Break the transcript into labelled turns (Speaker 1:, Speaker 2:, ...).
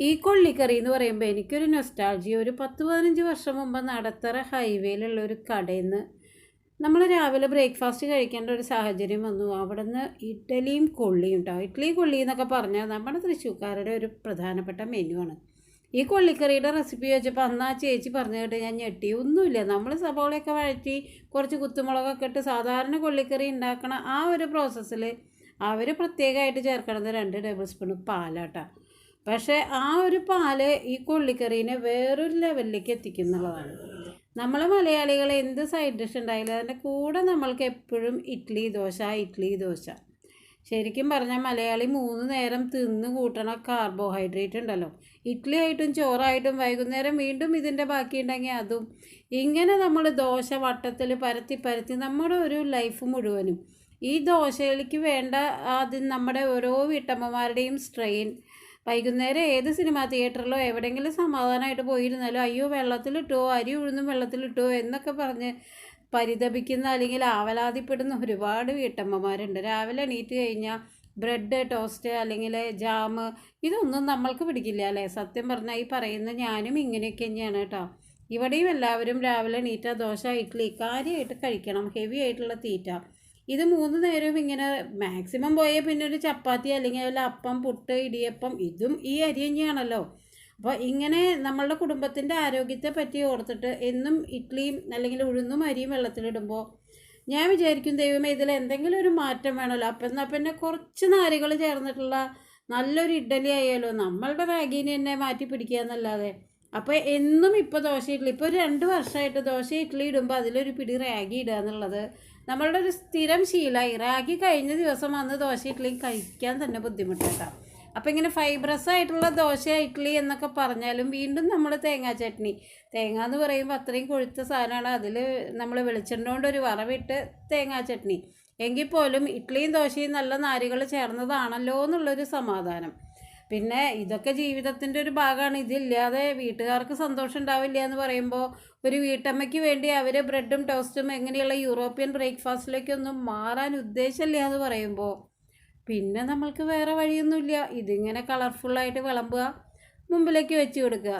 Speaker 1: ഈ കൊള്ളിക്കറി എന്ന് പറയുമ്പോൾ എനിക്കൊരു നൊസ്റ്റാൾജി. ഒരു 10-15 വർഷം മുമ്പ് നടത്തറ ഹൈവേയിലുള്ള ഒരു കടയിൽ നിന്ന് നമ്മൾ രാവിലെ ബ്രേക്ക്ഫാസ്റ്റ് കഴിക്കേണ്ട ഒരു സാഹചര്യം വന്നു. അവിടെ നിന്ന് ഇഡ്ഡലിയും കൊള്ളിയും കേട്ടോ. ഇഡ്ഡലി കൊള്ളി എന്നൊക്കെ പറഞ്ഞാൽ നമ്മുടെ തൃശ്ശൂർക്കാരുടെ ഒരു പ്രധാനപ്പെട്ട മെനു ആണ്. ഈ കൊള്ളിക്കറിയുടെ റെസിപ്പി വെച്ചപ്പോൾ അന്ന് ആ ചേച്ചി പറഞ്ഞു കേട്ട് ഞാൻ ഞെട്ടി. ഒന്നുമില്ല, നമ്മൾ സബോളയൊക്കെ വഴറ്റി കുറച്ച് കുത്തുമുളകൊക്കെ ഇട്ട് സാധാരണ കൊള്ളിക്കറി ഉണ്ടാക്കണ ആ ഒരു പ്രോസസ്സിൽ അവർ പ്രത്യേകമായിട്ട് ചേർക്കണത് 2 ടേബിൾ സ്പൂൺ പാലാട്ടാ. പക്ഷേ ആ ഒരു പാല് ഈ കൊള്ളിക്കറീനെ വേറൊരു ലെവലിലേക്ക് എത്തിക്കുന്നുള്ളതാണ്. നമ്മൾ മലയാളികൾ എന്ത് സൈഡ് ഡിഷ് ഉണ്ടായാലും അതിൻ്റെ കൂടെ നമ്മൾക്ക് എപ്പോഴും ഇഡ്ഡലി ദോശ. ശരിക്കും പറഞ്ഞാൽ മലയാളി 3 നേരം തിന്ന് കൂട്ടണ കാർബോഹൈഡ്രേറ്റ് ഉണ്ടല്ലോ. ഇഡ്ഡലി ആയിട്ടും ചോറായിട്ടും വൈകുന്നേരം വീണ്ടും ഇതിൻ്റെ ബാക്കിയുണ്ടെങ്കിൽ അതും. ഇങ്ങനെ നമ്മൾ ദോശ വട്ടത്തിൽ പരത്തി നമ്മുടെ ഒരു ലൈഫ് മുഴുവനും ഈ ദോശയിലേക്ക് വേണ്ട ആദ്യം നമ്മുടെ ഓരോ വീട്ടമ്മമാരുടെയും സ്ട്രെയിൻ. വൈകുന്നേരം ഏത് സിനിമാ തിയേറ്ററിലോ എവിടെയെങ്കിലും സമാധാനമായിട്ട് പോയിരുന്നാലും അയ്യോ വെള്ളത്തിലിട്ടോ, അരി ഉഴുന്നും വെള്ളത്തിലിട്ടോ എന്നൊക്കെ പറഞ്ഞ് പരിതപിക്കുന്ന അല്ലെങ്കിൽ ആവലാതിപ്പെടുന്ന ഒരുപാട് വീട്ടമ്മമാരുണ്ട്. രാവിലെ എണീറ്റ് കഴിഞ്ഞാൽ ബ്രെഡ് ടോസ്റ്റ് അല്ലെങ്കിൽ ജാം ഇതൊന്നും നമ്മൾക്ക് പിടിക്കില്ല അല്ലേ? സത്യം പറഞ്ഞാൽ ഈ പറയുന്ന ഞാനും ഇങ്ങനെയൊക്കെ തന്നെയാണ് കേട്ടോ. ഇവിടെയും എല്ലാവരും രാവിലെ എണീറ്റ ദോശ ഇഡ്ഡലി കാര്യമായിട്ട് കഴിക്കണം, ഹെവി ആയിട്ടുള്ള തീറ്റ. ഇത് 3 നേരവും ഇങ്ങനെ മാക്സിമം പോയാൽ പിന്നെ ഒരു ചപ്പാത്തി അല്ലെങ്കിൽ വല്ല അപ്പം, പുട്ട്, ഇടിയപ്പം ഇതും ഈ അരി തന്നെയാണല്ലോ. അപ്പോൾ ഇങ്ങനെ നമ്മളുടെ കുടുംബത്തിൻ്റെ ആരോഗ്യത്തെ പറ്റി ഓർത്തിട്ട് എന്നും ഇഡ്ഡലിയും അല്ലെങ്കിൽ ഉഴുന്നും അരിയും വെള്ളത്തിലിടുമ്പോൾ ഞാൻ വിചാരിക്കും ദൈവമേ ഇതിൽ എന്തെങ്കിലും ഒരു മാറ്റം വേണമല്ലോ. അപ്പം എന്നാൽ പിന്നെ കുറച്ച് നാരുകൾ ചേർന്നിട്ടുള്ള നല്ലൊരു ഇഡ്ഡലി ആയാലോ. നമ്മളുടെ റാഗീനെ തന്നെ മാറ്റി പിടിക്കുക എന്നല്ലാതെ. അപ്പോൾ എന്നും ഇപ്പോൾ ദോശ ഇഡ്ഡലി ഇപ്പോൾ ഒരു 2 വർഷമായിട്ട് ദോശ ഇഡ്ഡലി ഇടുമ്പോൾ അതിലൊരു പിടി റാഗി ഇടുക എന്നുള്ളത് നമ്മളുടെ ഒരു സ്ഥിരം ശീലമായി. റാഗി കഴിഞ്ഞ ദിവസം വന്ന് ദോശ ഇഡ്ഡലി കഴിക്കാൻ തന്നെ ബുദ്ധിമുട്ടാണ്. അപ്പോൾ ഇങ്ങനെ ഫൈബ്രസ് ആയിട്ടുള്ള ദോശ ഇഡ്ഡലി എന്നൊക്കെ പറഞ്ഞാലും വീണ്ടും നമ്മൾ തേങ്ങാ ചട്നി, തേങ്ങ എന്ന് പറയുമ്പോൾ അത്രയും കൊഴുത്ത സാധനമാണ്. അതിൽ നമ്മൾ വെളിച്ചെണ്ണ കൊണ്ട് ഒരു വറവിട്ട് തേങ്ങാ ചട്നി എങ്കിൽ പോലും ഇഡ്ഡലിയും ദോശയും നല്ല നാരുകൾ ചേർന്നതാണല്ലോ എന്നുള്ളൊരു സമാധാനം. പിന്നെ ഇതൊക്കെ ജീവിതത്തിൻ്റെ ഒരു ഭാഗമാണ്. ഇതില്ലാതെ വീട്ടുകാർക്ക് സന്തോഷം ഉണ്ടാവില്ല എന്ന് പറയുമ്പോൾ ഒരു വീട്ടമ്മയ്ക്ക് വേണ്ടി അവർ ബ്രെഡും ടോസ്റ്റും എങ്ങനെയുള്ള യൂറോപ്യൻ ബ്രേക്ക്ഫാസ്റ്റിലേക്കൊന്നും മാറാൻ ഉദ്ദേശമില്ല എന്ന് പറയുമ്പോൾ പിന്നെ നമ്മൾക്ക് വേറെ വഴിയൊന്നുമില്ല. ഇതിങ്ങനെ കളർഫുള്ളായിട്ട് വിളമ്പുക, മുമ്പിലേക്ക് വെച്ച് കൊടുക്കുക.